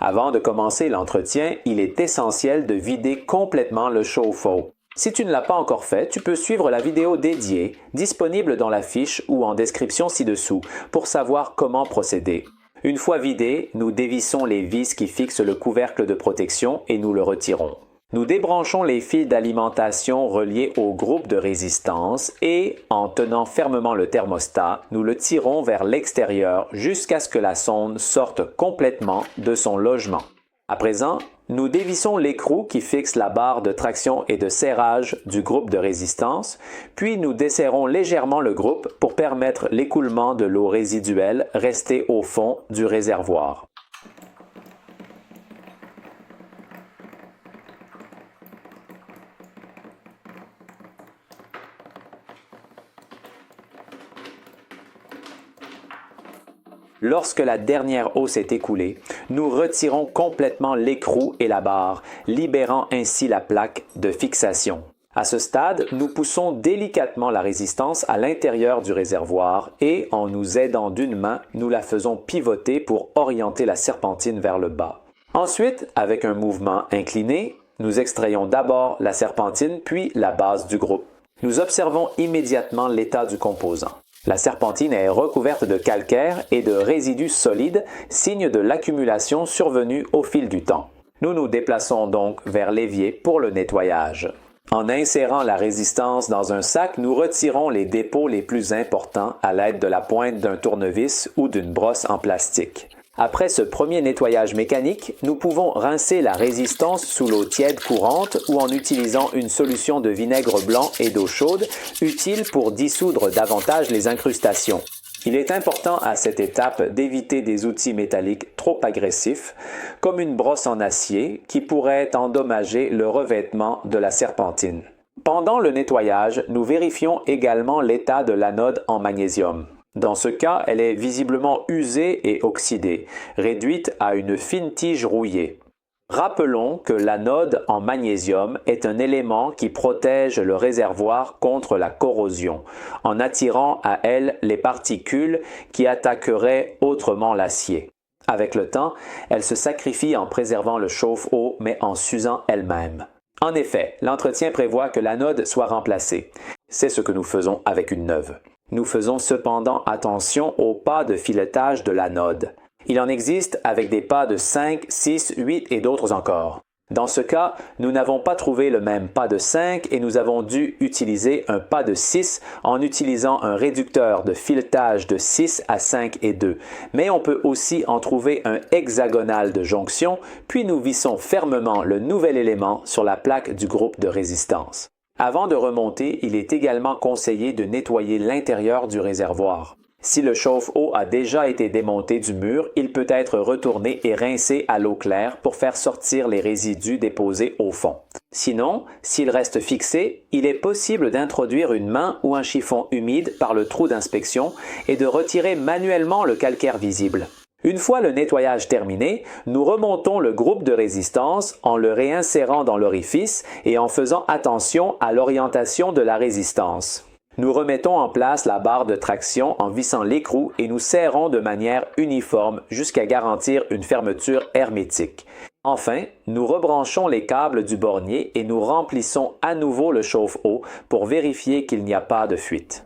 Avant de commencer l'entretien, il est essentiel de vider complètement le chauffe-eau. Si tu ne l'as pas encore fait, tu peux suivre la vidéo dédiée, disponible dans la fiche ou en description ci-dessous, pour savoir comment procéder. Une fois vidé, nous dévissons les vis qui fixent le couvercle de protection et nous le retirons. Nous débranchons les fils d'alimentation reliés au groupe de résistance et, en tenant fermement le thermostat, nous le tirons vers l'extérieur jusqu'à ce que la sonde sorte complètement de son logement. À présent, nous dévissons l'écrou qui fixe la barre de traction et de serrage du groupe de résistance, puis nous desserrons légèrement le groupe pour permettre l'écoulement de l'eau résiduelle restée au fond du réservoir. Lorsque la dernière eau s'est écoulée, nous retirons complètement l'écrou et la barre, libérant ainsi la plaque de fixation. À ce stade, nous poussons délicatement la résistance à l'intérieur du réservoir et, en nous aidant d'une main, nous la faisons pivoter pour orienter la serpentine vers le bas. Ensuite, avec un mouvement incliné, nous extrayons d'abord la serpentine puis la base du groupe. Nous observons immédiatement l'état du composant. La serpentine est recouverte de calcaire et de résidus solides, signe de l'accumulation survenue au fil du temps. Nous nous déplaçons donc vers l'évier pour le nettoyage. En insérant la résistance dans un sac, nous retirons les dépôts les plus importants à l'aide de la pointe d'un tournevis ou d'une brosse en plastique. Après ce premier nettoyage mécanique, nous pouvons rincer la résistance sous l'eau tiède courante ou en utilisant une solution de vinaigre blanc et d'eau chaude, utile pour dissoudre davantage les incrustations. Il est important à cette étape d'éviter des outils métalliques trop agressifs, comme une brosse en acier qui pourrait endommager le revêtement de la serpentine. Pendant le nettoyage, nous vérifions également l'état de l'anode en magnésium. Dans ce cas, elle est visiblement usée et oxydée, réduite à une fine tige rouillée. Rappelons que l'anode en magnésium est un élément qui protège le réservoir contre la corrosion, en attirant à elle les particules qui attaqueraient autrement l'acier. Avec le temps, elle se sacrifie en préservant le chauffe-eau, mais en s'usant elle-même. En effet, l'entretien prévoit que l'anode soit remplacée. C'est ce que nous faisons avec une neuve. Nous faisons cependant attention aux pas de filetage de l'anode. Il en existe avec des pas de 5, 6, 8 et d'autres encore. Dans ce cas, nous n'avons pas trouvé le même pas de 5 et nous avons dû utiliser un pas de 6 en utilisant un réducteur de filetage de 6 à 5 et 2. Mais on peut aussi en trouver un hexagonal de jonction, puis nous vissons fermement le nouvel élément sur la plaque du groupe de résistance. Avant de remonter, il est également conseillé de nettoyer l'intérieur du réservoir. Si le chauffe-eau a déjà été démonté du mur, il peut être retourné et rincé à l'eau claire pour faire sortir les résidus déposés au fond. Sinon, s'il reste fixé, il est possible d'introduire une main ou un chiffon humide par le trou d'inspection et de retirer manuellement le calcaire visible. Une fois le nettoyage terminé, nous remontons le groupe de résistance en le réinsérant dans l'orifice et en faisant attention à l'orientation de la résistance. Nous remettons en place la barre de traction en vissant l'écrou et nous serrons de manière uniforme jusqu'à garantir une fermeture hermétique. Enfin, nous rebranchons les câbles du bornier et nous remplissons à nouveau le chauffe-eau pour vérifier qu'il n'y a pas de fuite.